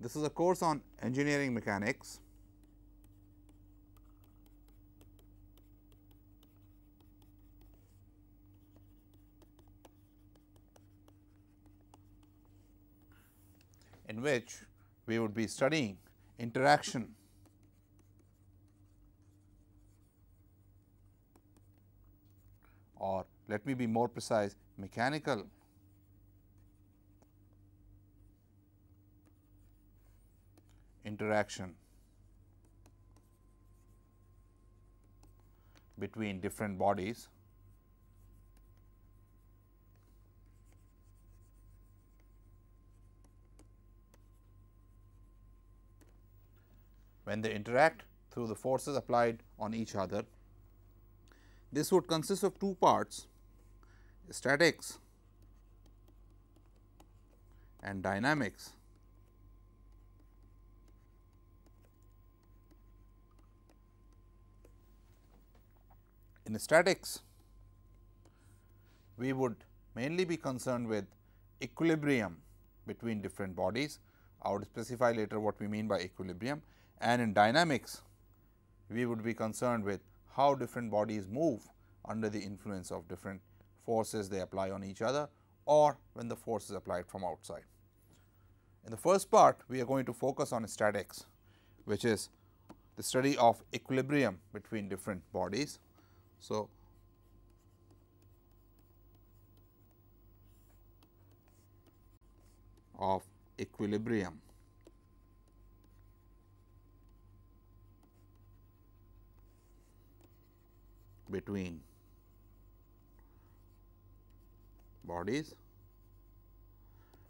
This is a course on engineering mechanics. In which we would be studying interaction or let me be more precise, mechanical interaction between different bodies when they interact through the forces applied on each other. This would consist of two parts, statics and dynamics. In statics, we would mainly be concerned with equilibrium between different bodies. I would specify later what we mean by equilibrium, and in dynamics, we would be concerned with how different bodies move under the influence of different forces they apply on each other or when the force is applied from outside. In the first part, we are going to focus on statics, which is the study of equilibrium between different bodies. So, of equilibrium between bodies.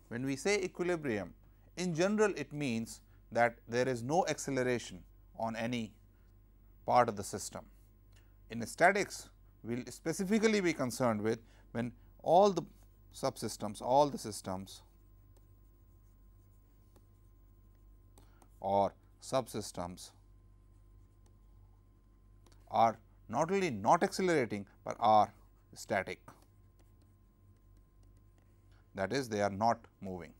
When we say equilibrium, in general it means that there is no acceleration on any part of the system. In statics, we will specifically be concerned with when all the subsystems, all the systems or subsystems are not only not accelerating, but are static, that is they are not moving.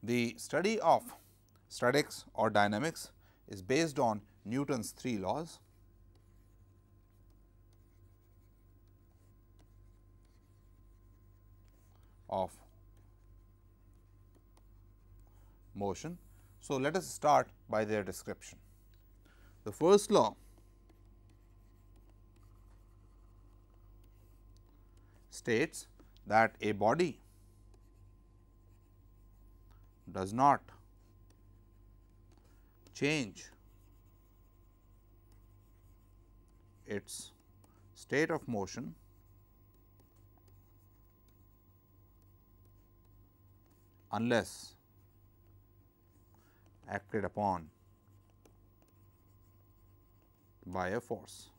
The study of statics or dynamics is based on Newton's 3 laws. Of motion. So, let us start by their description. The first law states that a body does not change its state of motion unless acted upon by a force.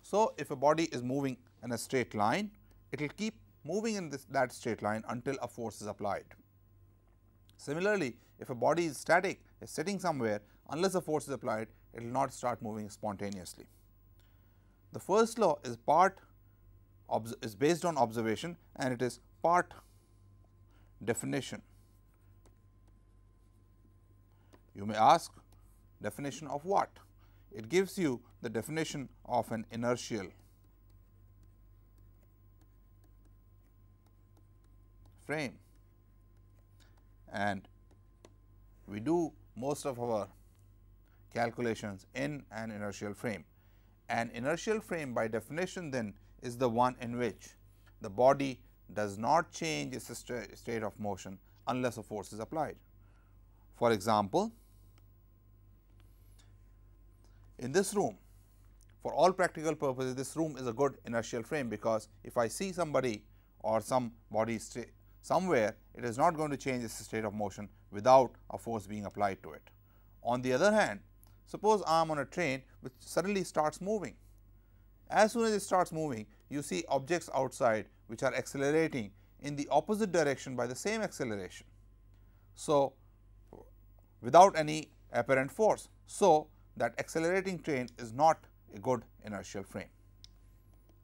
So, if a body is moving in a straight line, it will keep moving in that straight line until a force is applied. Similarly, if a body is static, is sitting somewhere, unless a force is applied, it will not start moving spontaneously. The first law is based on observation and it is part definition. You may ask, definition of what? It gives you the definition of an inertial frame, and we do most of our calculations in an inertial frame. An inertial frame by definition then is the one in which the body does not change its state of motion unless a force is applied. For example, in this room, for all practical purposes, this room is a good inertial frame, because if I see somebody or some body somewhere, it is not going to change its state of motion without a force being applied to it. On the other hand, suppose I am on a train which suddenly starts moving. As soon as it starts moving, you see objects outside which are accelerating in the opposite direction by the same acceleration. So, without any apparent force. So, that accelerating train is not a good inertial frame.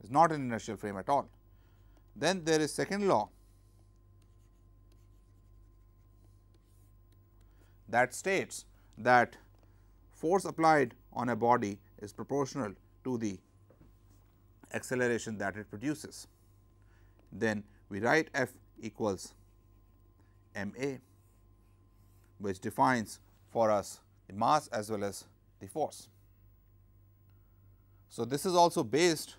is not an inertial frame at all. Then there is second law that states that force applied on a body is proportional to the acceleration that it produces. Then we write F equals m a, which defines for us the mass as well as the force. So, this is also based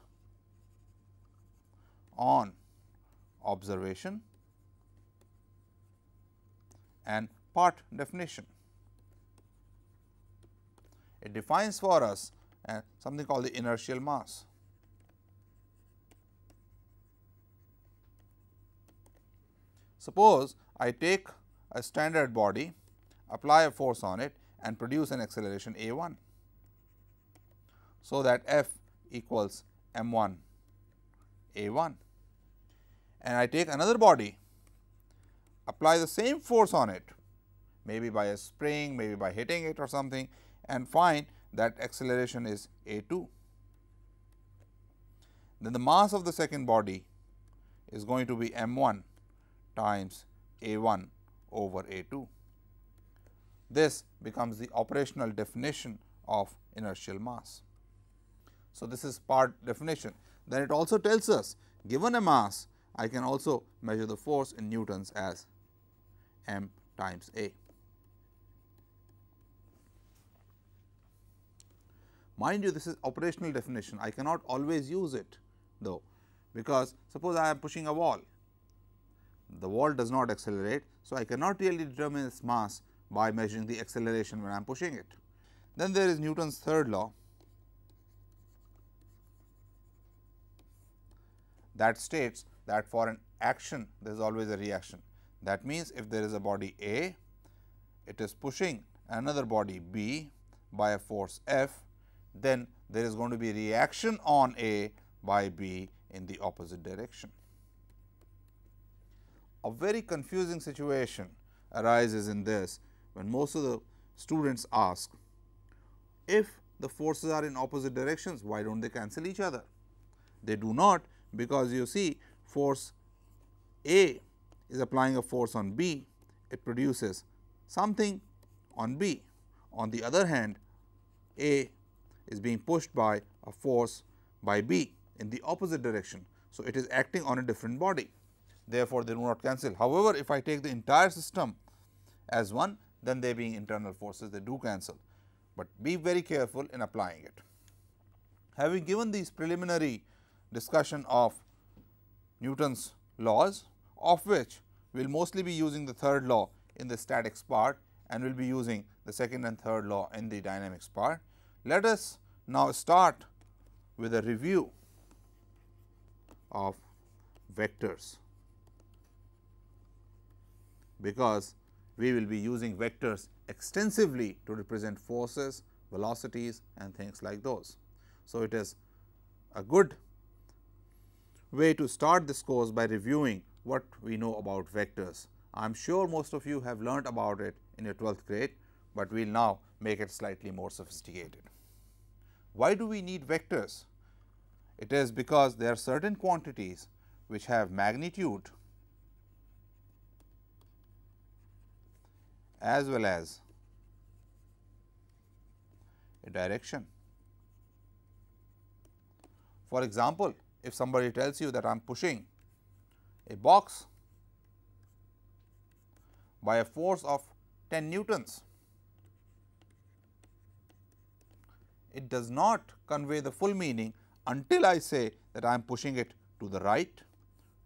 on observation and part definition. It defines for us something called the inertial mass. Suppose I take a standard body, apply a force on it and produce an acceleration a1. So, that F equals m1 a1, and I take another body, apply the same force on it, maybe by a spring, maybe by hitting it or something, and find that acceleration is a2. Then the mass of the second body is going to be m1 times a1 over a2. This becomes the operational definition of inertial mass. So, this is part definition. Then it also tells us, given a mass, I can also measure the force in newtons as m times a. Mind you, this is operational definition. I cannot always use it though, because suppose I am pushing a wall, the wall does not accelerate. So, I cannot really determine its mass by measuring the acceleration when I am pushing it. Then there is Newton's third law that states that for an action there is always a reaction. That means, if there is a body A, it is pushing another body B by a force F, then there is going to be reaction on A by B in the opposite direction. A very confusing situation arises in this when most of the students ask, if the forces are in opposite directions, why don't they cancel each other? They do not, because you see force A is applying a force on B, it produces something on B. On the other hand, A is being pushed by a force by B in the opposite direction. So, it is acting on a different body, therefore, they do not cancel. However, if I take the entire system as one, then they being internal forces, they do cancel, but be very careful in applying it. Having given these preliminary discussion of Newton's laws, of which we will mostly be using the third law in the statics part and we will be using the second and third law in the dynamics part. Let us now start with a review of vectors, because we will be using vectors extensively to represent forces, velocities and things like those. So, it is a good way to start this course by reviewing what we know about vectors. I am sure most of you have learnt about it in your 12th grade, but we will now make it slightly more sophisticated. Why do we need vectors? It is because there are certain quantities which have magnitude as well as a direction. For example, if somebody tells you that I am pushing a box by a force of 10 newtons, it does not convey the full meaning until I say that I am pushing it to the right,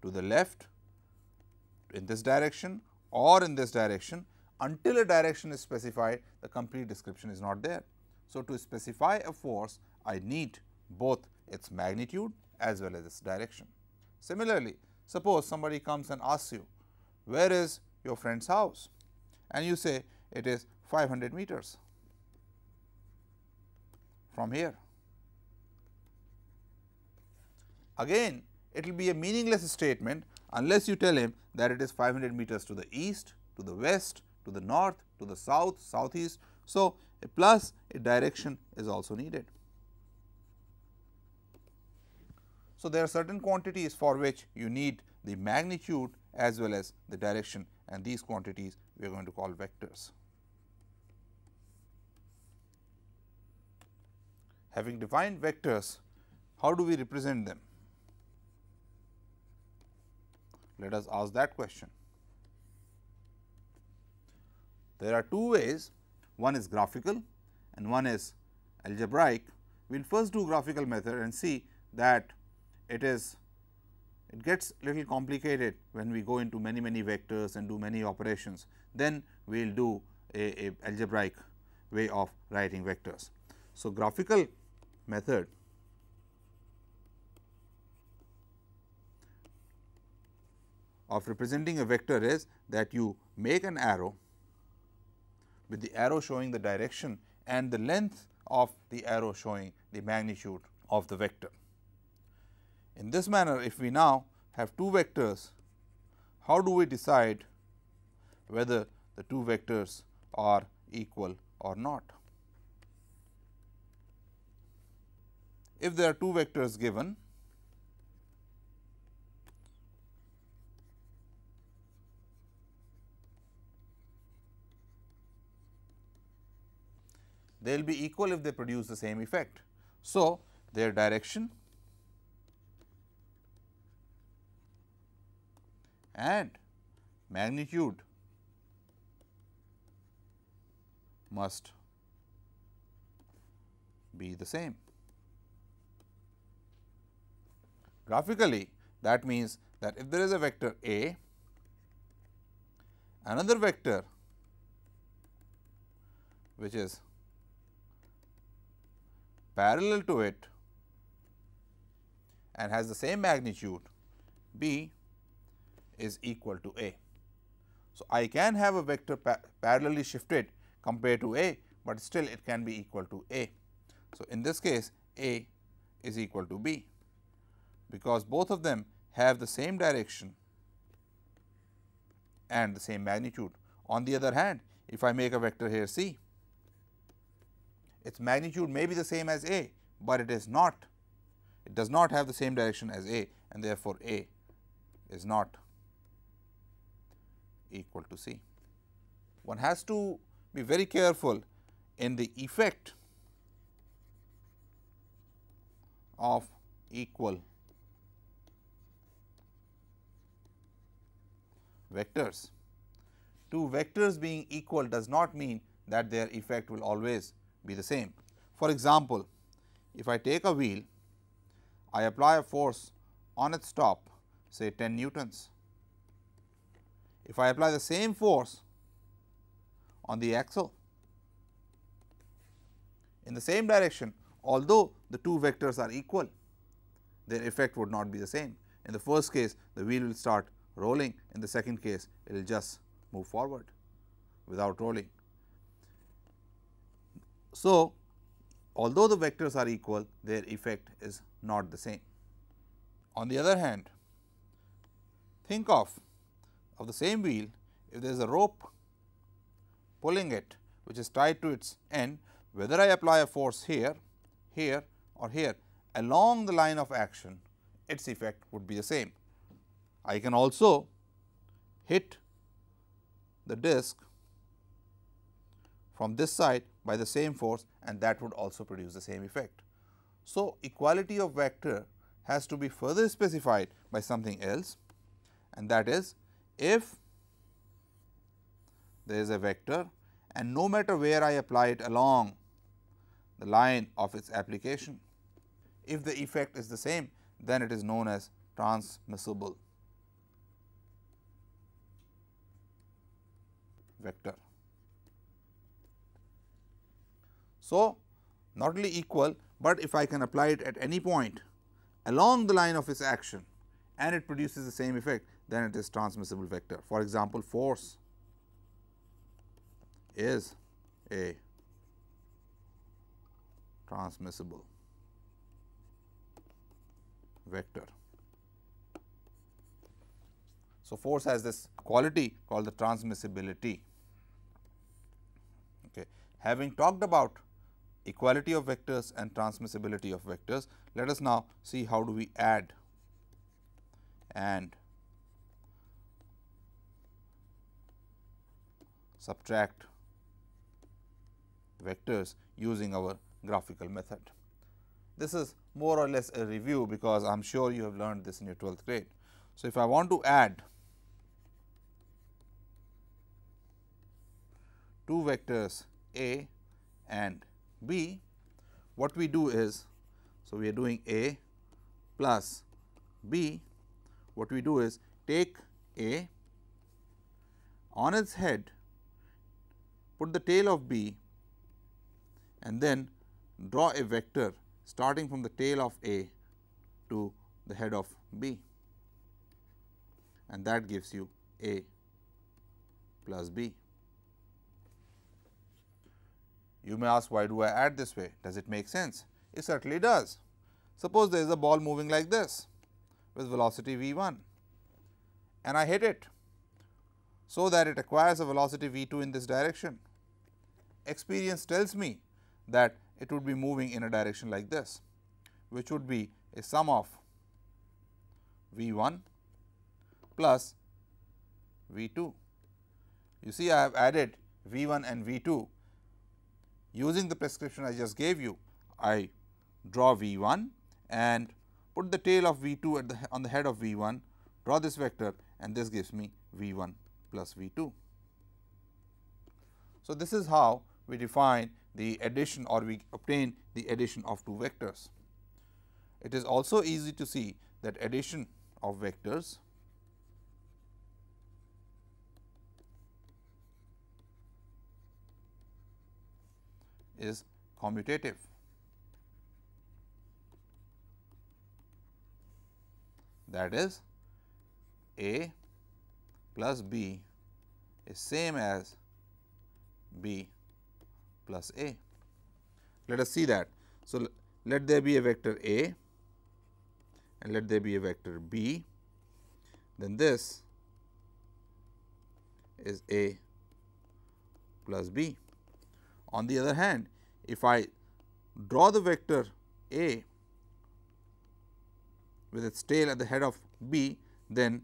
to the left, in this direction or in this direction. Until a direction is specified, the complete description is not there. So, to specify a force, I need both its magnitude as well as its direction. Similarly, suppose somebody comes and asks you, where is your friend's house? And you say it is 500 meters from here. Again, it will be a meaningless statement unless you tell him that it is 500 meters to the east, to the west, to the north, to the south, southeast. So, a plus a direction is also needed. So, there are certain quantities for which you need the magnitude as well as the direction, and these quantities we are going to call vectors. Having defined vectors, how do we represent them? Let us ask that question. There are two ways, one is graphical and one is algebraic. We will first do graphical method and see that it gets little complicated when we go into many vectors and do many operations. Then we will do a algebraic way of writing vectors. So, graphical method of representing a vector is that you make an arrow with the arrow showing the direction and the length of the arrow showing the magnitude of the vector. In this manner, if we now have two vectors, how do we decide whether the two vectors are equal or not? If there are two vectors given, they will be equal if they produce the same effect. So, their direction and magnitude must be the same. Graphically, that means that if there is a vector A, another vector which is parallel to it and has the same magnitude, B is equal to A. So, I can have a vector parallelly shifted compared to A, but still it can be equal to A. So, in this case A is equal to B, because both of them have the same direction and the same magnitude. On the other hand, if I make a vector here C, its magnitude may be the same as A, but it is not. It does not have the same direction as A, and therefore, A is not equal to C. One has to be very careful in the effect of equal vectors. Two vectors being equal does not mean that their effect will always be the same. For example, if I take a wheel, I apply a force on its top, say 10 newtons. If I apply the same force on the axle in the same direction, although the two vectors are equal, their effect would not be the same. In the first case, the wheel will start rolling, in the second case, it will just move forward without rolling. So, although the vectors are equal, their effect is not the same. On the other hand, think of the same wheel, if there is a rope pulling it which is tied to its end, whether I apply a force here, here or here along the line of action, its effect would be the same. I can also hit the disc from this side by the same force, and that would also produce the same effect. So, equality of vector has to be further specified by something else, and that is, if there is a vector and no matter where I apply it along the line of its application, if the effect is the same, then it is known as transmissible vector. So, not only equal, but if I can apply it at any point along the line of its action and it produces the same effect, then it is transmissible vector. For example, force is a transmissible vector. So, force has this quality called the transmissibility. Okay. Having talked about equality of vectors and transmissibility of vectors. Let us now see how do we add and subtract vectors using our graphical method. This is more or less a review, because I am sure you have learned this in your 12th grade. So, if I want to add two vectors A and B, what we do is, so we are doing A plus B, what we do is take A, on its head put the tail of B, and then draw a vector starting from the tail of A to the head of B, and that gives you A plus B. You may ask, why do I add this way? Does it make sense? It certainly does. Suppose there is a ball moving like this with velocity v1, and I hit it so that it acquires a velocity v2 in this direction. Experience tells me that it would be moving in a direction like this, which would be a sum of v1 plus v2. You see, I have added v1 and v2 using the prescription I just gave you. I draw v1 and put the tail of v2 at on the head of v1, draw this vector, and this gives me v1 plus v2. So, this is how we define the addition, or we obtain the addition of two vectors. It is also easy to see that addition of vectors is commutative. That is, A plus B is same as B plus A. Let us see that. So, let there be a vector A and let there be a vector B, then this is A plus B. On the other hand, if I draw the vector A with its tail at the head of B, then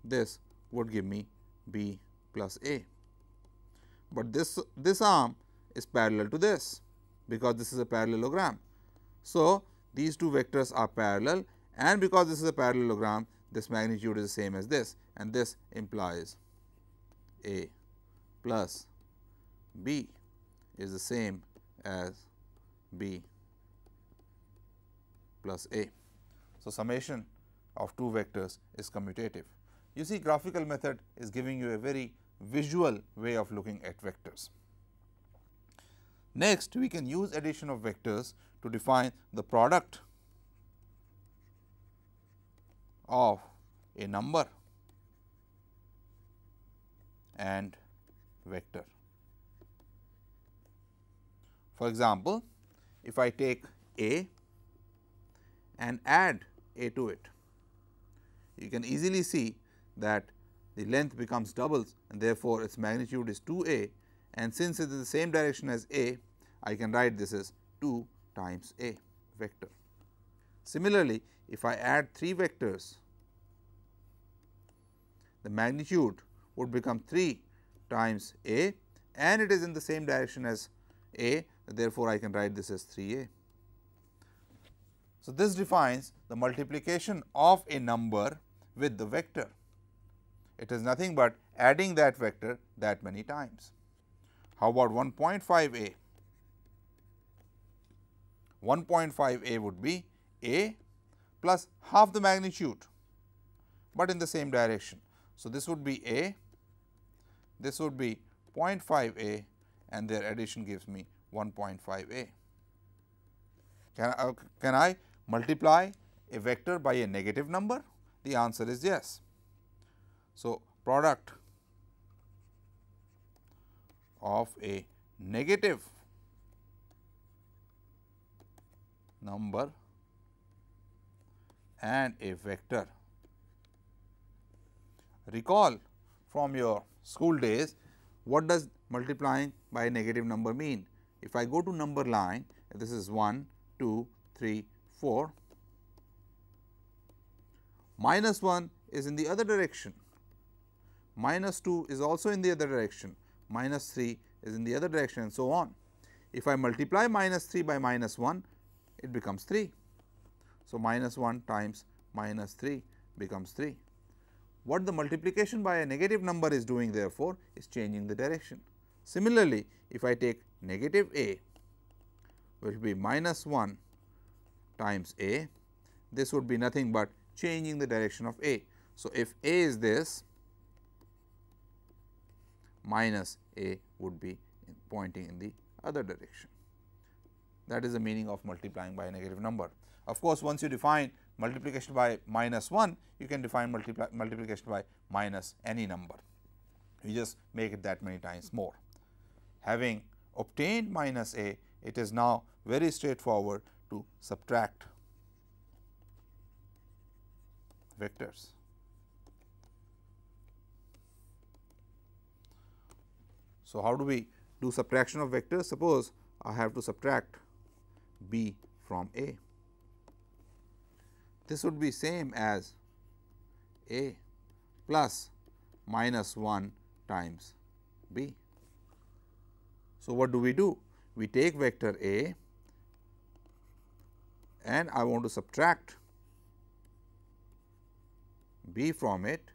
this would give me B plus A. But this arm is parallel to this, because this is a parallelogram. So, these two vectors are parallel, and because this is a parallelogram, this magnitude is the same as this, and this implies A plus B is the same as B plus A. So, summation of two vectors is commutative. You see, graphical method is giving you a very visual way of looking at vectors. Next, we can use addition of vectors to define the product of a number and vector. For example, if I take A and add A to it, you can easily see that the length becomes doubles, and therefore, its magnitude is 2A, and since it is the same direction as A, I can write this as 2 times A vector. Similarly, if I add 3 vectors, the magnitude would become 3 times A, and it is in the same direction as A, therefore, I can write this as 3A. So, this defines the multiplication of a number with the vector. It is nothing but adding that vector that many times. How about 1.5A? 1.5A would be A plus half the magnitude, but in the same direction. So, this would be A, this would be 0.5A, and their addition gives me 1.5A. Can I multiply a vector by a negative number? The answer is yes. So, product of a negative number and a vector. Recall from your school days, what does multiplying by a negative number mean? if I go to number line, this is 1, 2, 3, 4, minus 1 is in the other direction, minus 2 is also in the other direction, minus 3 is in the other direction, and so on. If I multiply minus 3 by minus 1, it becomes 3. So, minus 1 times minus 3 becomes 3. What the multiplication by a negative number is doing, therefore, is changing the direction. Similarly, if I take negative a, which will be minus 1 times a, this would be nothing but changing the direction of a. So, if a is this, minus a would be pointing in the other direction. That is the meaning of multiplying by a negative number. Of course, once you define multiplication by minus 1, you can define multiplication by minus any number. You just make it that many times more. Having obtained minus a, it is now very straightforward to subtract vectors. So, how do we do subtraction of vectors? Suppose I have to subtract b from a. This would be same as a plus minus 1 times b. So, what do? We take vector a and I want to subtract b from it.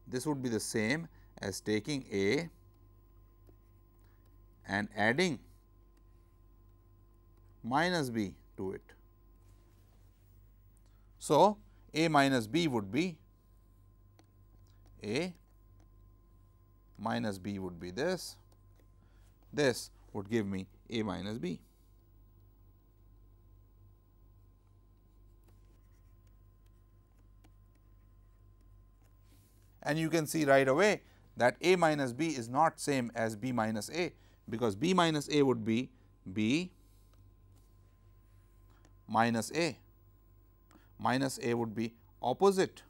This would be the same as taking a and adding minus b to it. So, a minus b would be a minus b would be this, this would give me a minus b. And you can see right away that a minus b is not same as b minus a, because b minus a would be b minus a. Minus a would be opposite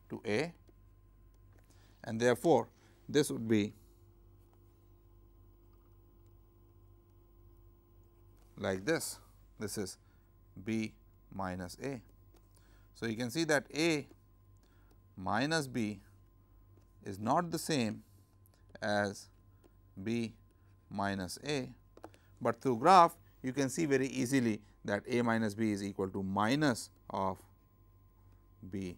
to a, and therefore, this would be like this. This is b minus a. So, you can see that a minus b is not the same as b minus a, but through graph you can see very easily that a minus b is equal to minus of b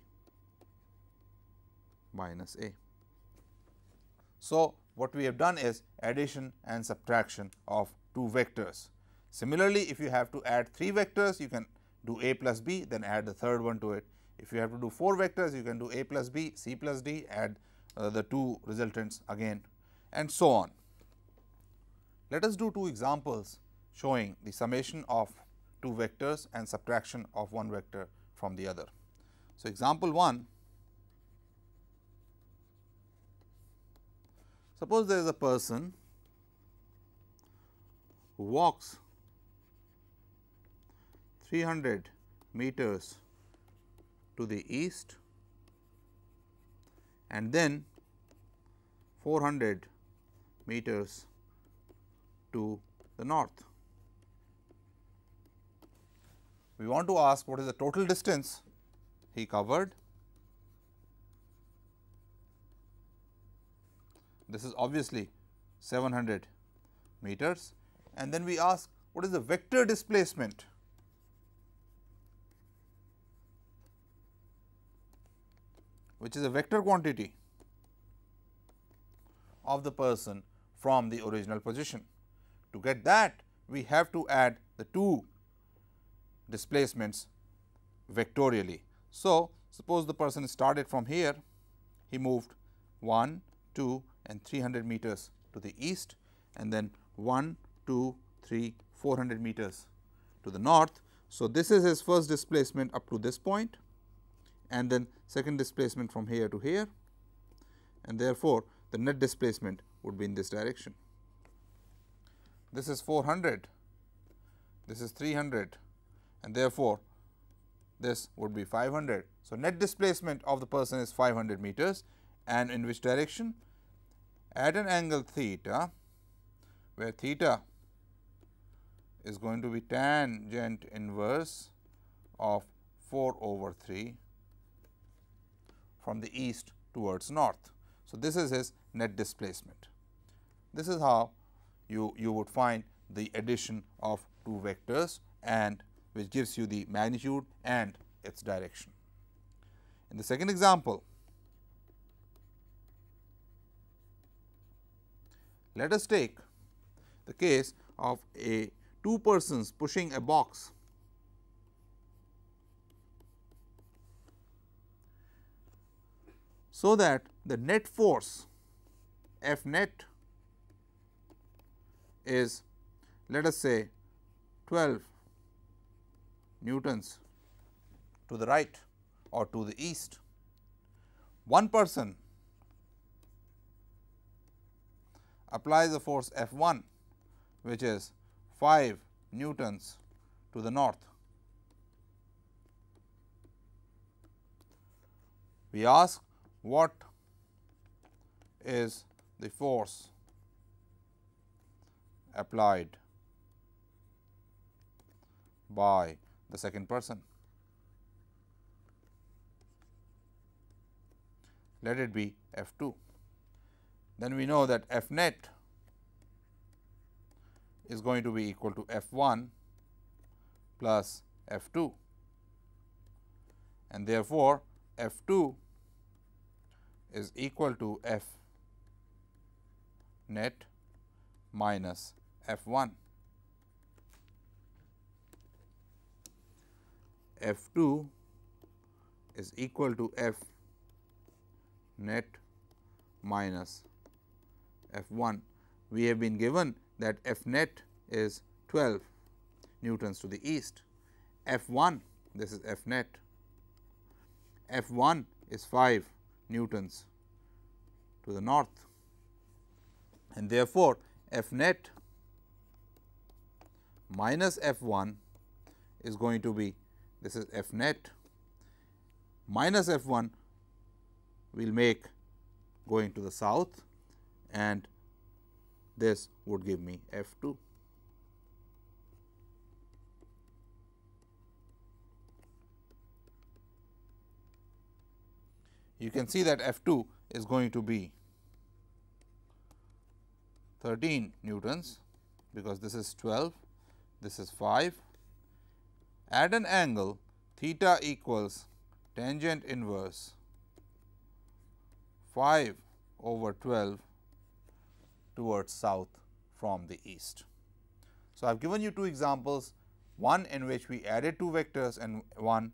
minus a. So, what we have done is addition and subtraction of two vectors. Similarly, if you have to add 3 vectors, you can do a plus b, then add the third one to it. If you have to do 4 vectors, you can do a plus b, c plus d, add the 2 resultants again, and so on. Let us do 2 examples showing the summation of 2 vectors and subtraction of 1 vector from the other. So, example 1, suppose there is a person who walks 300 meters to the east and then 400 meters to the north. We want to ask what is the total distance he covered. This is obviously 700 meters, and then we ask what is the vector displacement which is a vector quantity of the person from the original position. To get that, we have to add the 2 displacements vectorially. So, suppose the person started from here, he moved 1, 2 and 300 meters to the east, and then 1, 2, 3, 400 meters to the north. So, this is his first displacement up to this point, and then second displacement from here to here, and therefore, the net displacement would be in this direction. This is 400, this is 300, and therefore, this would be 500. So, net displacement of the person is 500 meters, and in which direction? At an angle theta, where theta is going to be tangent inverse of 4/3 from the east towards north. So, this is his net displacement. This is how you would find the addition of two vectors, and which gives you the magnitude and its direction. In the second example, let us take the case of two persons pushing a box. So that the net force F net is, let us say, 12 newtons to the right or to the east. One person applies the force F 1, which is 5 newtons to the north. We ask what is the force applied by the second person. Let it be F 2. Then we know that F net is going to be equal to F 1 plus F 2, and therefore, F 2 is equal to F net minus F 1. F 2 is equal to F net minus F 1. We have been given that F net is 12 newtons to the east, F 1, this is F net, F 1 is 5 newtons to the north, and therefore, F net minus F 1 is going to be, this is F net minus F 1 will make going to the south, and this would give me F 2. You can see that F 2 is going to be 13 newtons, because this is 12, this is 5. At an angle theta equals tangent inverse 5/12 towards south from the east. So, I have given you two examples, one in which we added two vectors and one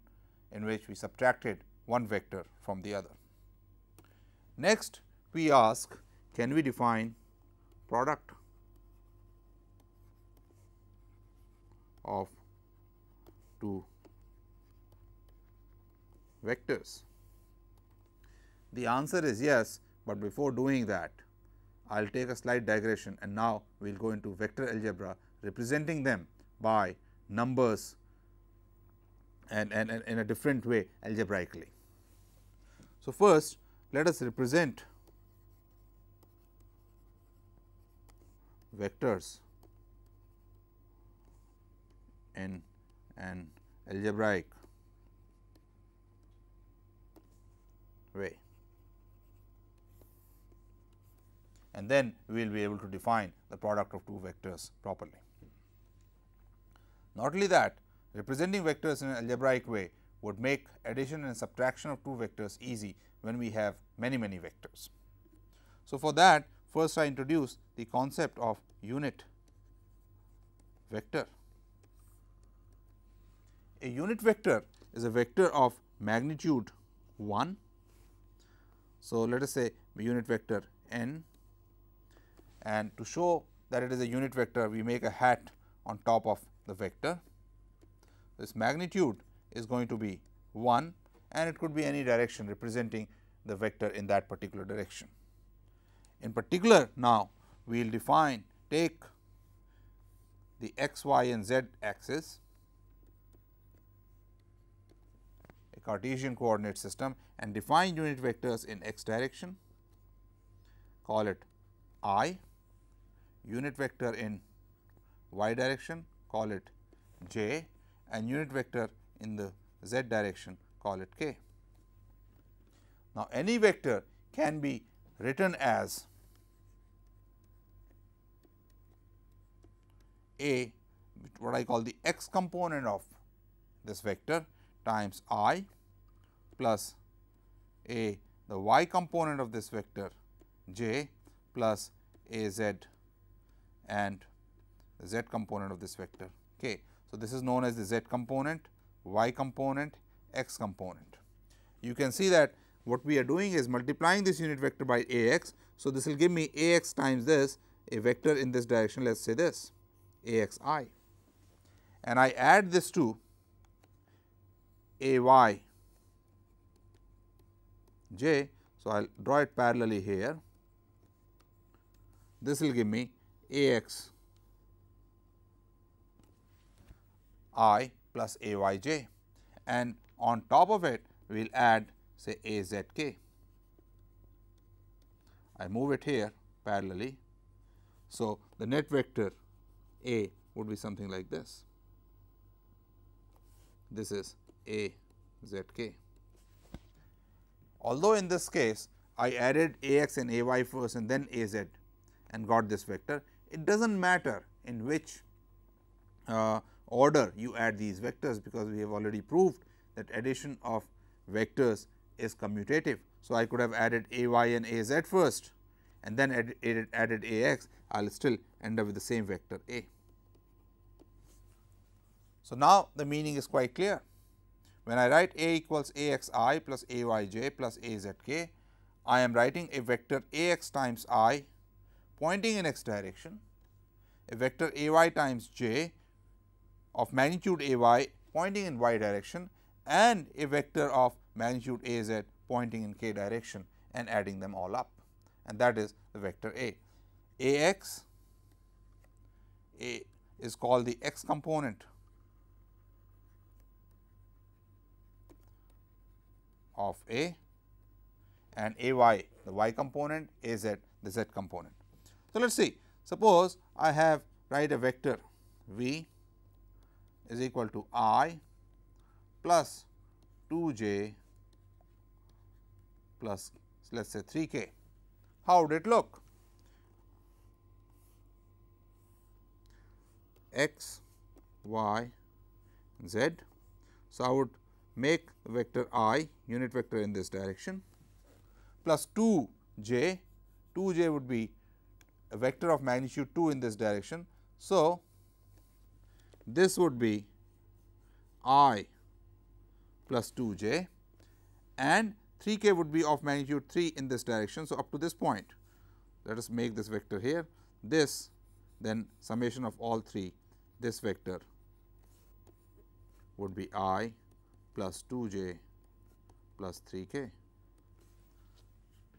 in which we subtracted one vector from the other. Next, we ask, can we define product of two vectors? The answer is yes, but before doing that, I will take a slight digression, and now we will go into vector algebra, representing them by numbers and in a different way algebraically. So, first let us represent vectors in an algebraic way, and then we will be able to define the product of two vectors properly. Not only that, representing vectors in an algebraic way would make addition and subtraction of two vectors easy when we have many vectors. So, for that, first I introduce the concept of unit vector. A unit vector is a vector of magnitude 1. So, let us say unit vector n, and to show that it is a unit vector, we make a hat on top of the vector. This magnitude is going to be 1, and it could be any direction representing the vector in that particular direction. In particular, now we will take the x, y and z axis, a Cartesian coordinate system, and define unit vectors in x direction, call it I, unit vector in y direction, call it j, and unit vector in the z direction, call it k. Now, any vector can be written as a, what I call the x component of this vector, times I plus a the y component of this vector j plus a z and the z component of this vector k. So, this is known as the z component, y component, x component. You can see that what we are doing is multiplying this unit vector by a x. So, this will give me a x times this, a vector in this direction, let us say this a x I, and I add this to a y j. So, I will draw it parallelly here. This will give me a x I plus a y j, and on top of it we will add say a z k. I move it here parallelly. So, the net vector A would be something like this. This is a z k. Although in this case I added a x and a y first and then a z and got this vector, it does not matter in which order you add these vectors, because we have already proved that addition of vectors is commutative. So, I could have added a y and a z first and then added a x, I will still end up with the same vector a. So, now the meaning is quite clear. When I write a equals a x I plus a y j plus a z k, I am writing a vector a x times I pointing in x direction, a vector a y times j of magnitude a y pointing in y direction, and a vector of magnitude a z pointing in k direction, and adding them all up, and that is the vector a. A x is called the x component of A, and a y the y component, a z the z component. So, let us see, suppose I have write a vector v is equal to I plus 2 j plus let us say 3 k. How would it look? X, y, z. So, I would make the vector I unit vector in this direction plus 2 j would be a vector of magnitude 2 in this direction. So, this would be I plus 2 j, and 3 k would be of magnitude 3 in this direction. So, up to this point, let us make this vector here, this then summation of all 3, this vector would be I plus 2 j plus 3 k.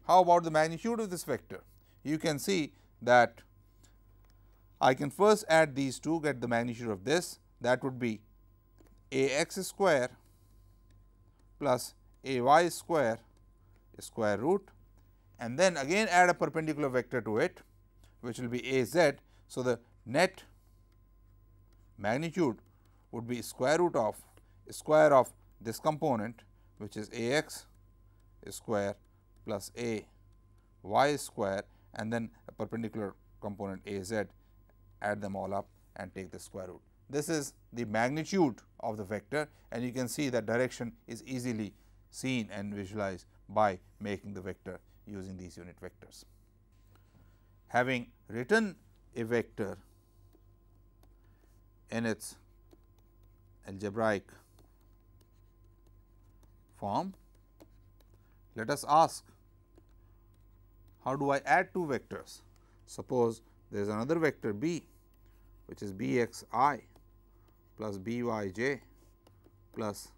How about the magnitude of this vector? You can see that I can first add these two, get the magnitude of this, that would be a x square plus a y square square root, and then again add a perpendicular vector to it, which will be a z. So, the net magnitude would be square root of this component, which is a x square plus a y square, and then a perpendicular component a z, add them all up and take the square root. This is the magnitude of the vector, and you can see that direction is easily seen and visualized by making the vector using these unit vectors. Having written a vector in its algebraic form, let us ask, how do I add two vectors? Suppose there is another vector b, which is b x I plus b y j plus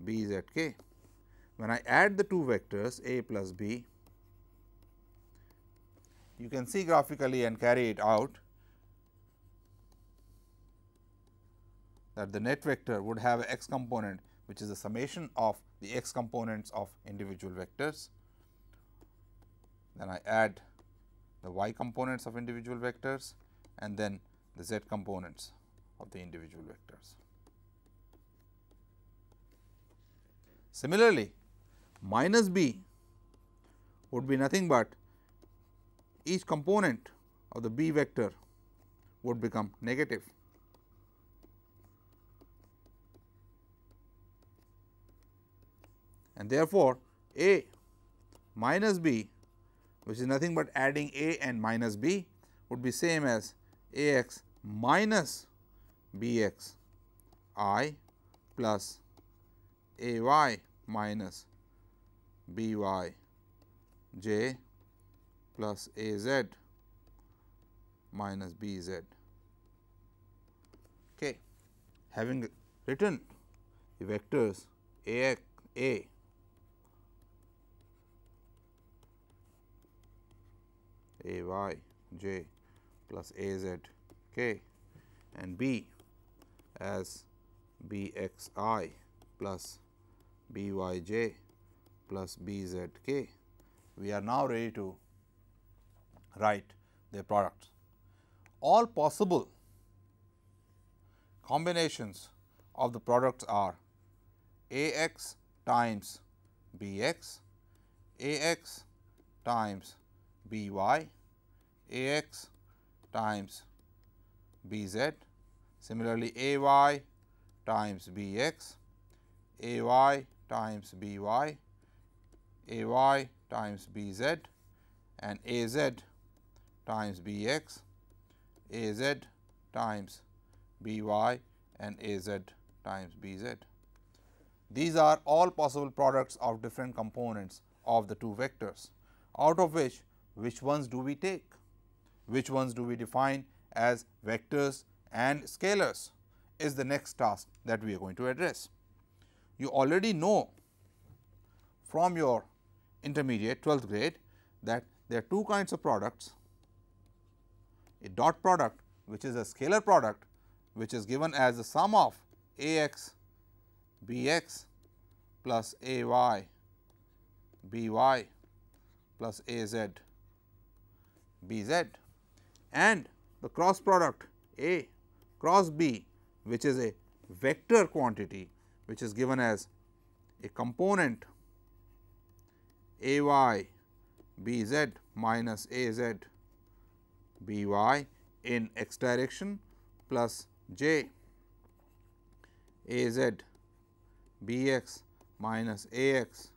b z k. When I add the two vectors a plus b, you can see graphically and carry it out that the net vector would have a x component, which is the summation of the x components of individual vectors. Then I add the y components of individual vectors and then the z components of the individual vectors. Similarly, minus b would be nothing but each component of the b vector would become negative. And therefore, a minus b, which is nothing but adding a and minus b, would be same as a x minus b x I plus a y minus b y j plus a z minus b z. Okay. Having written the vectors a x a y j plus a z k and b as b x I plus b y j plus b z k, we are now ready to write their products. All possible combinations of the products are a x times b x, a x times b y, a x times b z, similarly a y times b x, a y times b y, a y times b z and a z times b x, a z times b y and a z times b z. These are all possible products of different components of the two vectors, out of which ones do we take? Which ones do we define as vectors and scalars is the next task that we are going to address. You already know from your intermediate 12th grade that there are two kinds of products, a dot product which is a scalar product which is given as the sum of a x b x plus a y b y plus a z b z, and the cross product a cross b which is a vector quantity which is given as a component a y b z minus a z b y in x direction plus j a z b x minus a x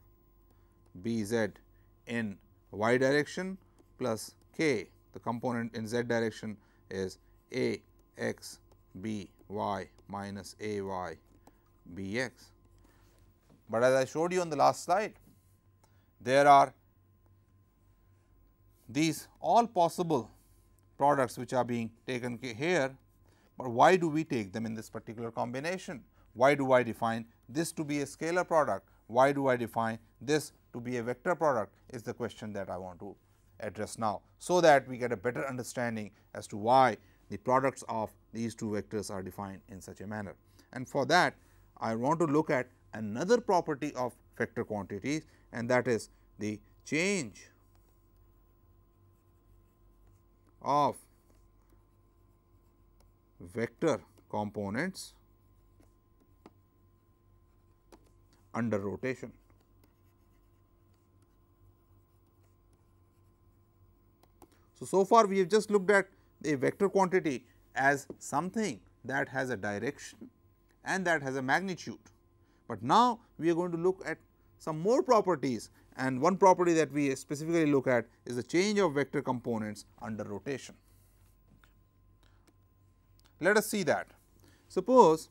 b z in y direction plus k, the component in z direction is a x b y minus a y b x. But as I showed you on the last slide, there are these all possible products which are being taken here, but why do we take them in this particular combination? Why do I define this to be a scalar product? Why do I define this to be a vector product is the question that I want to address now, so that we get a better understanding as to why the products of these two vectors are defined in such a manner. And for that, I want to look at another property of vector quantities, and that is the change of vector components under rotation. So far we have just looked at a vector quantity as something that has a direction and that has a magnitude, but now we are going to look at some more properties, and one property that we specifically look at is the change of vector components under rotation. Let us see that. Suppose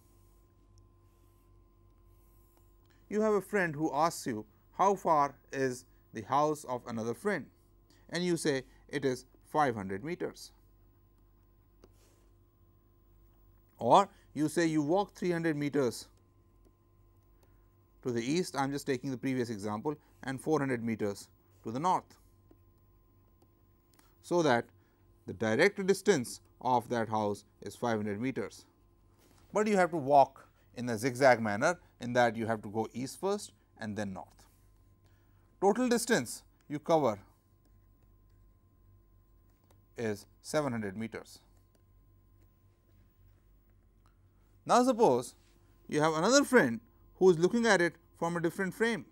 you have a friend who asks you how far is the house of another friend, and you say it is 500 meters, or you say you walk 300 meters to the east, I am just taking the previous example, and 400 meters to the north. So that the direct distance of that house is 500 meters, but you have to walk in a zigzag manner, in that you have to go east first and then north. Total distance you cover is 700 meters. Now, suppose you have another friend who is looking at it from a different frame.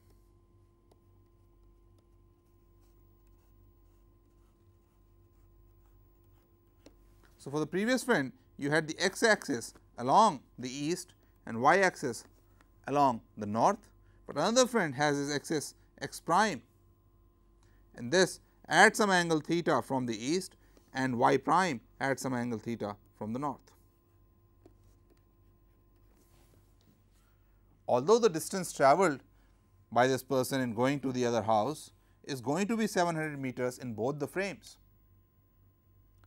So, for the previous friend you had the x axis along the east and y axis along the north, but another friend has his axis x prime, and this at some angle theta from the east and y prime at some angle theta from the north. Although the distance travelled by this person in going to the other house is going to be 700 meters in both the frames.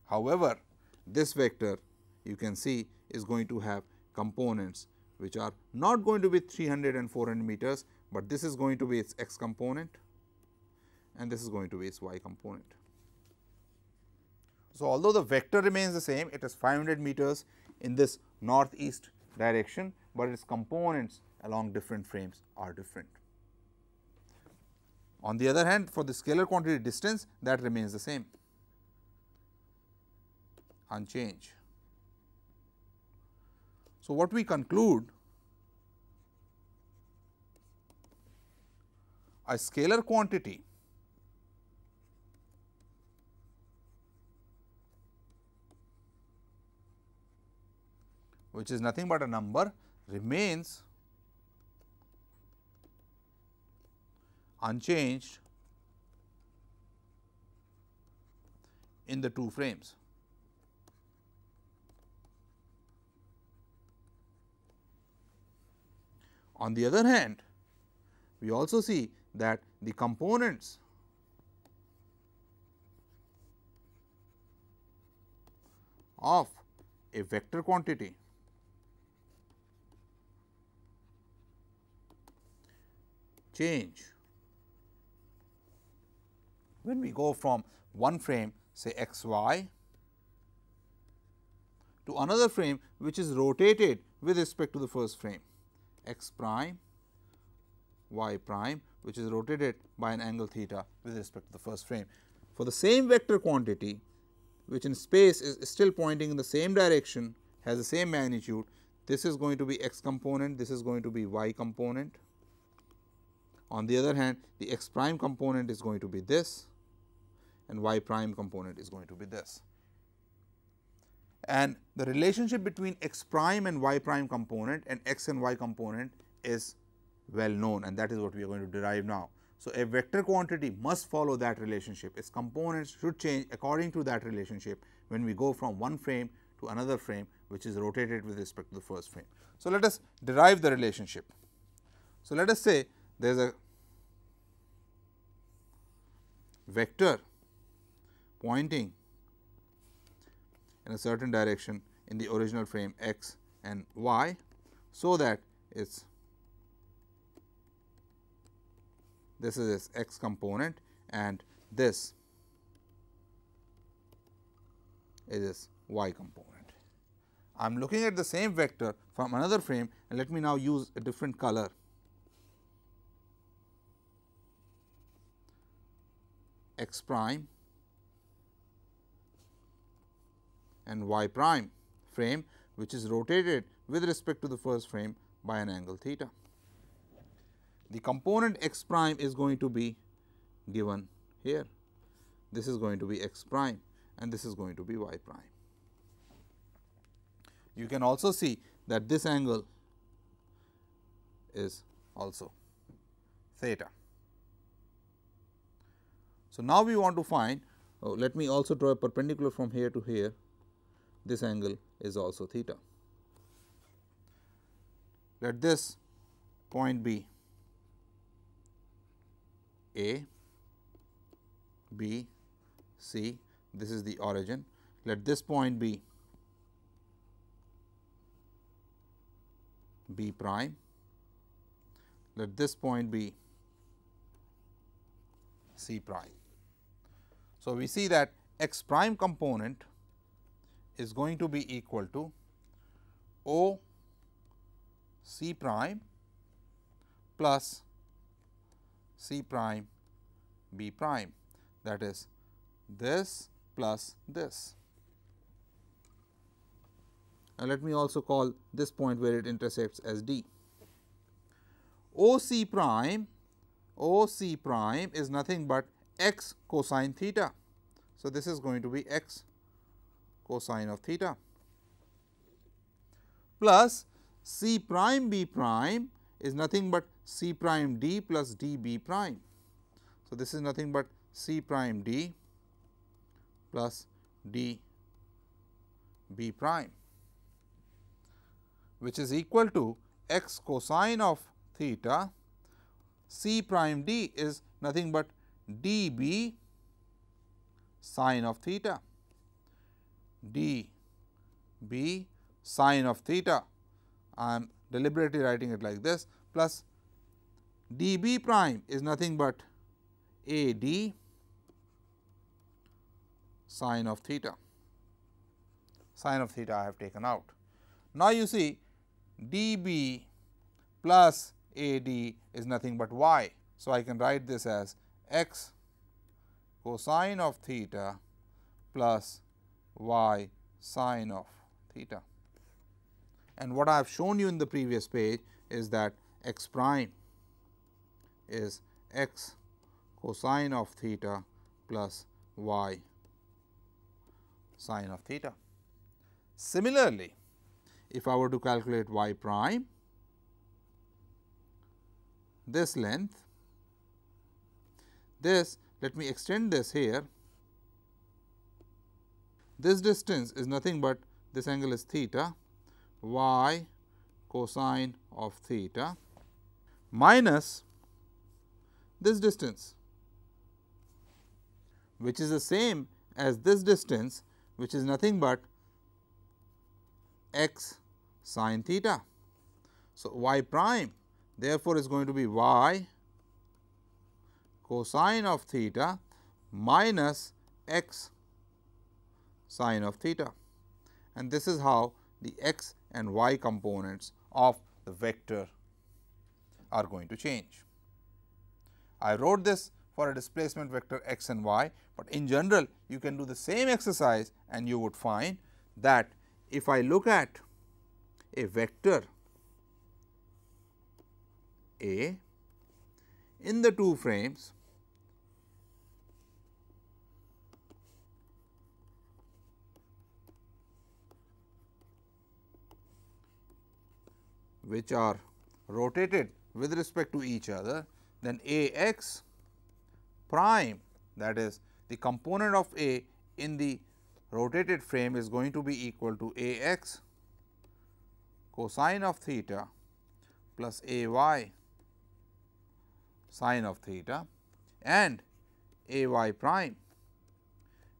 However, this vector you can see is going to have components which are not going to be 300 and 400 meters, but this is going to be its x component and this is going to be its y component. So, although the vector remains the same, it is 500 meters in this northeast direction, but its components along different frames are different. On the other hand, for the scalar quantity distance, that remains the same, unchanged. So, what we conclude, a scalar quantity which is nothing but a number remains unchanged in the two frames. On the other hand, we also see that the components of a vector quantity change when we go from one frame, say x y, to another frame which is rotated with respect to the first frame, x prime y prime, which is rotated by an angle theta with respect to the first frame. For the same vector quantity which in space is still pointing in the same direction, has the same magnitude, this is going to be x component, this is going to be y component. On the other hand, the x prime component is going to be this and y prime component is going to be this. And the relationship between x prime and y prime component and x and y component is well known, and that is what we are going to derive now. So, a vector quantity must follow that relationship, its components should change according to that relationship when we go from one frame to another frame which is rotated with respect to the first frame. So, let us derive the relationship. So, let us say there is a vector pointing in a certain direction in the original frame x and y, so that its this is its x component and this is its y component. I am looking at the same vector from another frame, and let me now use a different color. X prime and y prime frame, which is rotated with respect to the first frame by an angle theta. The component x prime is going to be given here. This is going to be x prime and this is going to be y prime. You can also see that this angle is also theta. So, now we want to find, let me also draw a perpendicular from here to here, this angle is also theta. Let this point be A, B, C, this is the origin. Let this point be B prime, let this point be C prime. So, we see that x prime component is going to be equal to O C prime plus C prime B prime, that is this plus this. And let me also call this point where it intersects as D. OC prime is nothing but x cosine theta. So, this is going to be x cosine of theta plus C prime B prime is nothing but C prime D plus D B prime. So, this is nothing but C prime D plus D B prime, which is equal to x cosine of theta. C prime D is nothing but D B sine of theta, D B sine of theta. I am deliberately writing it like this, plus D B prime is nothing but A D sine of theta. Sine of theta I have taken out. Now, you see D B plus A D is nothing but y. So, I can write this as x cosine of theta plus y sine of theta. And what I have shown you in the previous page is that x prime is x cosine of theta plus y sine of theta. Similarly, if I were to calculate y prime, this length, this, let me extend this here, this distance is nothing but, this angle is theta, y cosine of theta minus this distance, which is the same as this distance, which is nothing but x sine theta. So, y prime therefore, is going to be y cosine of theta minus x sine of theta, and this is how the x and y components of the vector are going to change. I wrote this for a displacement vector x and y, but in general you can do the same exercise and you would find that if I look at a vector A in the two frames, which are rotated with respect to each other, then A x prime, that is the component of A in the rotated frame, is going to be equal to A x cosine of theta plus A y sine of theta, and A y prime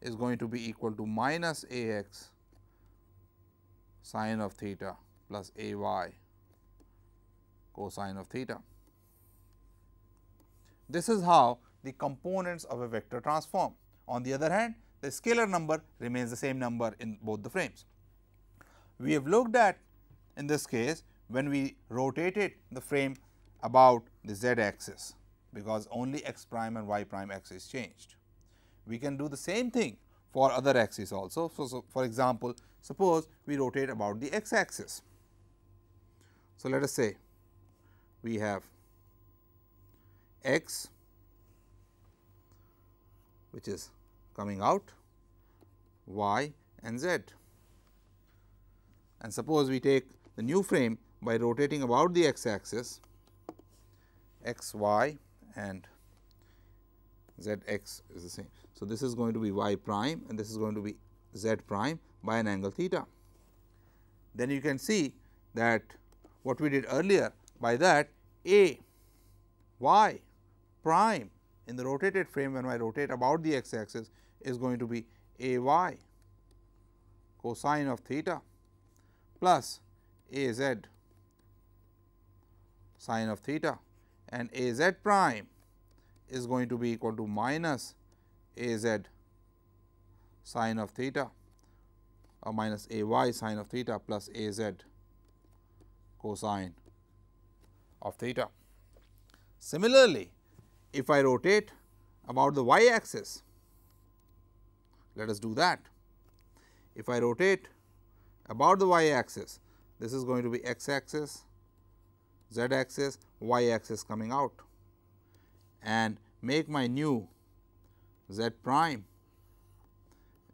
is going to be equal to minus A x sine of theta plus A y cosine of theta. This is how the components of a vector transform. On the other hand, the scalar number remains the same number in both the frames. We have looked at, in this case, when we rotated the frame about the z axis, because only x prime and y prime axis changed. We can do the same thing for other axes also. So, for example, suppose we rotate about the x axis. So, let us say we have x, which is coming out, y and z, and suppose we take the new frame by rotating about the x axis, x y and z x is the same. So, this is going to be y prime and this is going to be z prime by an angle theta. Then you can see that what we did earlier, by that A y prime in the rotated frame, when I rotate about the x axis, is going to be A y cosine of theta plus A z sine of theta, and A z prime is going to be equal to minus A z sine of theta or minus A y sine of theta plus A z cosine of theta. Similarly, if I rotate about the y axis, Let us do that. If I rotate about the y axis, this is going to be x axis, z axis, y axis coming out, and make my new z prime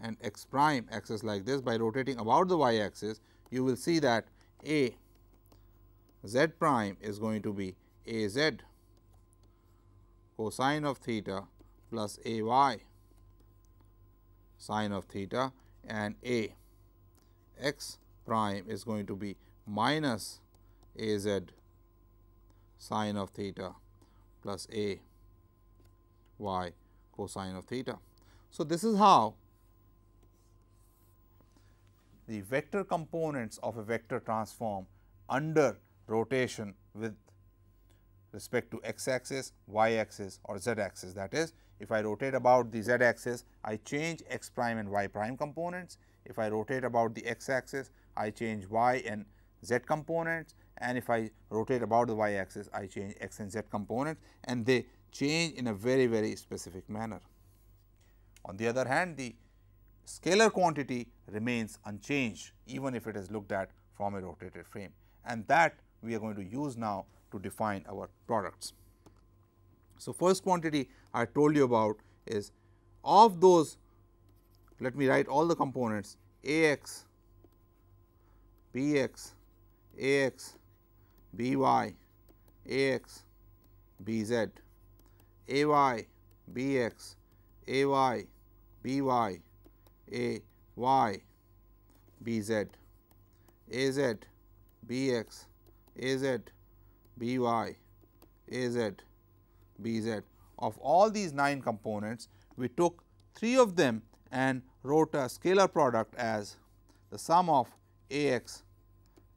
and x prime axis like this. By rotating about the y axis, you will see that a z prime is going to be a z cosine of theta plus a y sine of theta, and a x prime is going to be minus a z sine of theta plus a y cosine of theta. So, this is how the vector components of a vector transform under rotation with respect to x axis, y axis or z axis. That is, if I rotate about the z axis, I change x prime and y prime components. If I rotate about the x axis, I change y and z components, and if I rotate about the y axis, I change x and z components, and they change in a very specific manner. On the other hand, the scalar quantity remains unchanged even if it is looked at from a rotated frame, and that we are going to use now to define our products. So, first quantity I told you about is of those, let me write all the components a x, b x, a x, b y, a x, b z, a y, b x, a y, b y, a y, b z, a z, b x, a z, b y, a z, b z. Of all these 9 components, we took 3 of them and wrote a scalar product as the sum of a x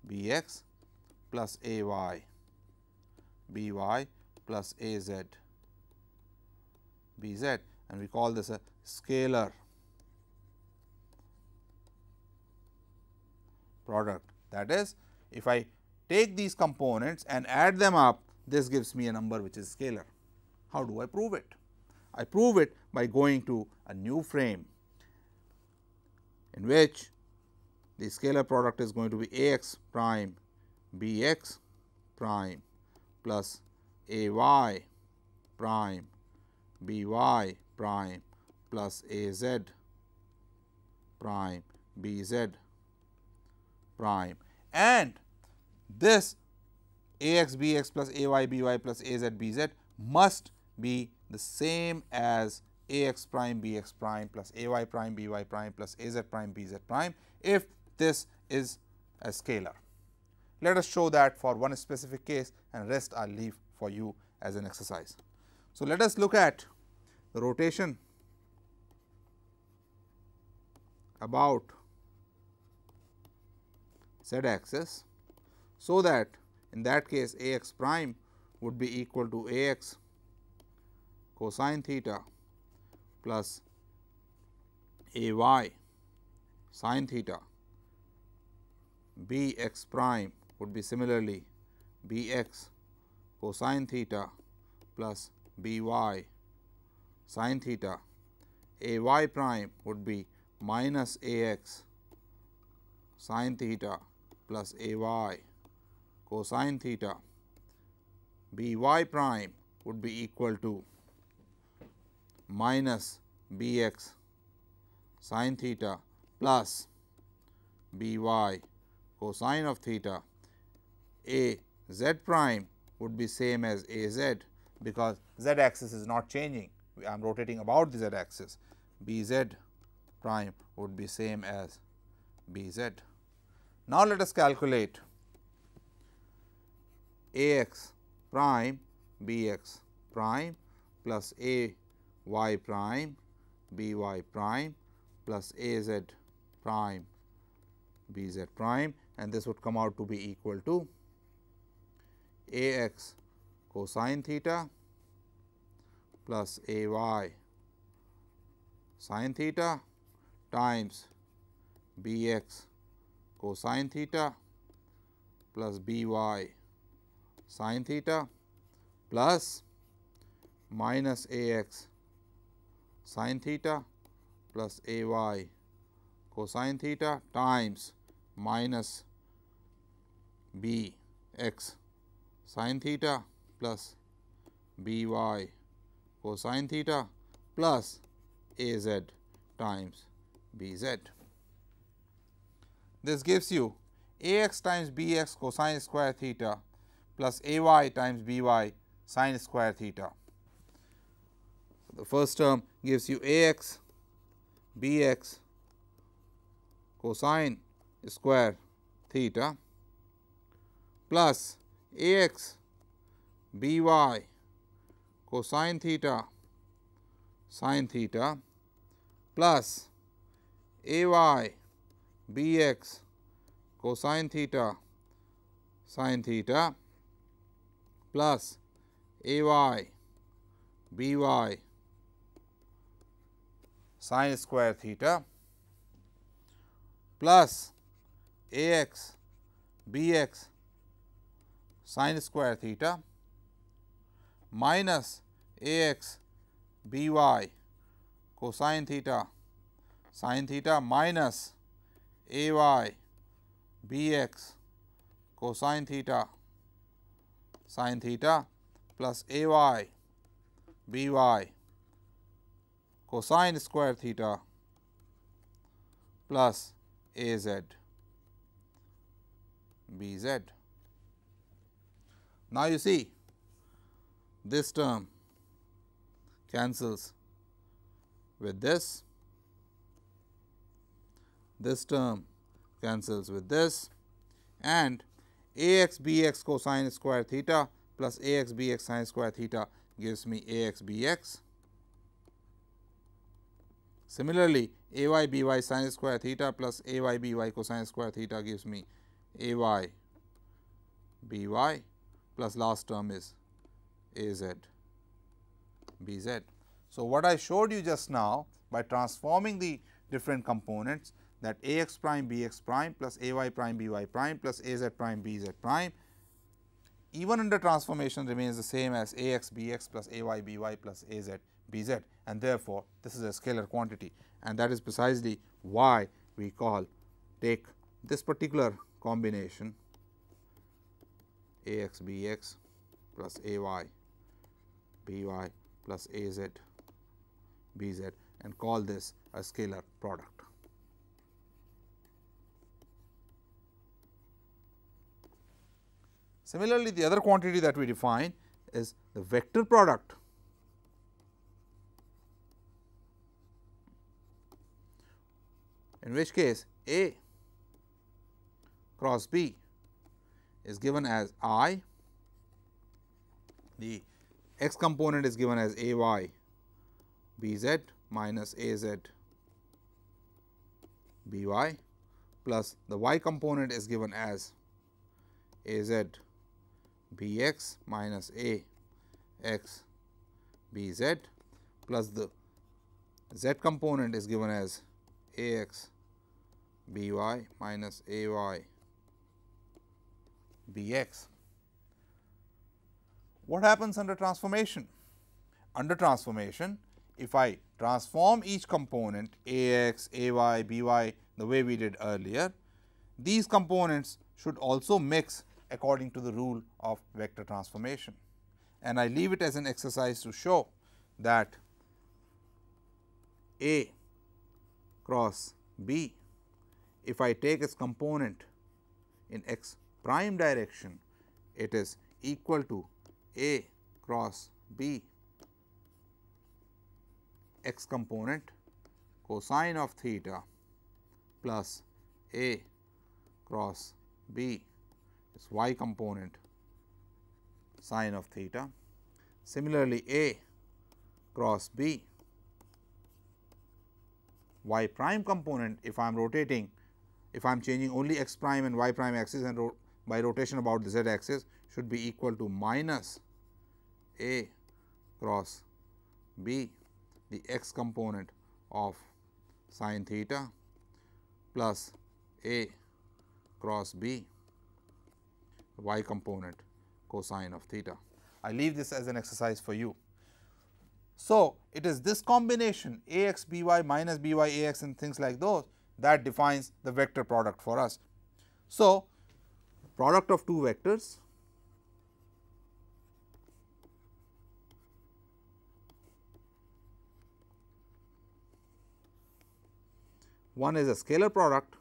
b x plus a y b y plus a z b z, and we call this a scalar product. That is, if I take these components and add them up, this gives me a number which is scalar. How do I prove it? I prove it by going to a new frame in which the scalar product is going to be a x prime b x prime plus a y prime b y prime plus a z prime b z prime, and this a x b x plus a y b y plus a z b z must be the same as a x prime b x prime plus a y prime b y prime plus a z prime b z prime if this is a scalar. Let us show that for one specific case, and rest I will leave for you as an exercise. So, let us look at the rotation about z axis. So, that in that case a x prime would be equal to a x cosine theta plus a y sin theta, b x prime would be similarly b x cosine theta plus b y sin theta, a y prime would be minus a x sin theta plus a y cosine theta, b y prime would be equal to minus b x sin theta plus b y cosine of theta. A z prime would be same as a z, because z axis is not changing, I am rotating about the z axis. B z prime would be same as b z. Now, let us calculate a x prime b x prime plus a y prime b y prime plus a z prime b z prime, and this would come out to be equal to a x cosine theta plus a y sin theta times b x cosine theta plus b y sin theta plus minus a x sin theta plus a y cosine theta times minus b x sin theta plus b y cosine theta plus a z times b z. This gives you a x times b x cosine square theta plus a y times b y sin square theta. So, the first term gives you a x b x cosine square theta plus a x b y cosine theta sin theta plus a y b x cosine theta sin theta plus a y b y sin square theta plus a x b x sin square theta minus a x b y cosine theta sin theta minus a y b x cosine theta sin theta plus a y b y cosine square theta plus a z b z. Now, you see this term cancels with this term cancels with this, and a x b x cosine square theta plus a x b x sin square theta gives me a x b x. Similarly, a y b y sin square theta plus a y b y cosine square theta gives me a y b y plus last term is a z b z. So, what I showed you just now by transforming the different components, that a x prime b x prime plus a y prime b y prime plus a z prime b z prime, even under transformation remains the same as a x b x plus a y b y plus a z b z, and therefore, this is a scalar quantity, and that is precisely why we take this particular combination a x b x plus a y b y plus a z b z and call this a scalar product. Similarly, the other quantity that we define is the vector product in which case A cross B is given as I, the x component is given as A y b z minus A z b y plus the y component is given as A z b x minus A x b z plus the z component is given as A x b y minus A y b x. What happens under transformation? Under transformation, if I transform each component A x, A y, B y the way we did earlier, these components should also mix according to the rule of vector transformation. And I leave it as an exercise to show that A cross B, if I take its component in x prime direction, it is equal to A cross B x component cosine of theta plus A cross B is y component sine of theta. Similarly, A cross B y prime component, if I am rotating, if I am changing only x prime and y prime axis and by rotation about the z axis, should be equal to minus A cross B, the x component of sine theta plus A cross B, y component cosine of theta. I leave this as an exercise for you. So, it is this combination A x b y minus b y a x and things like those that defines the vector product for us. So, product of two vectors one is a scalar product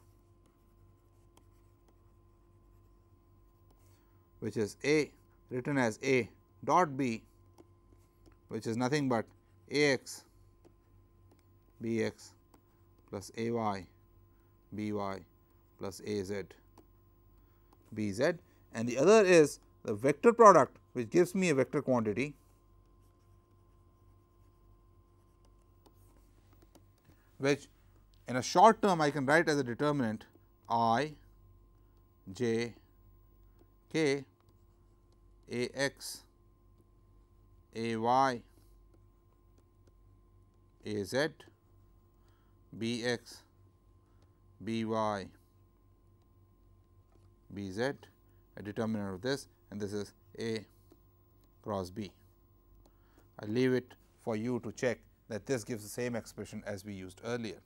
which is A written as A dot B, which is nothing but A x b x plus A y b y plus A z b z, and the other is the vector product which gives me a vector quantity which in a short term I can write as a determinant I j k A x A y A z b x b y b z, a determinant of this, and this is A cross B. I leave it for you to check that this gives the same expression as we used earlier.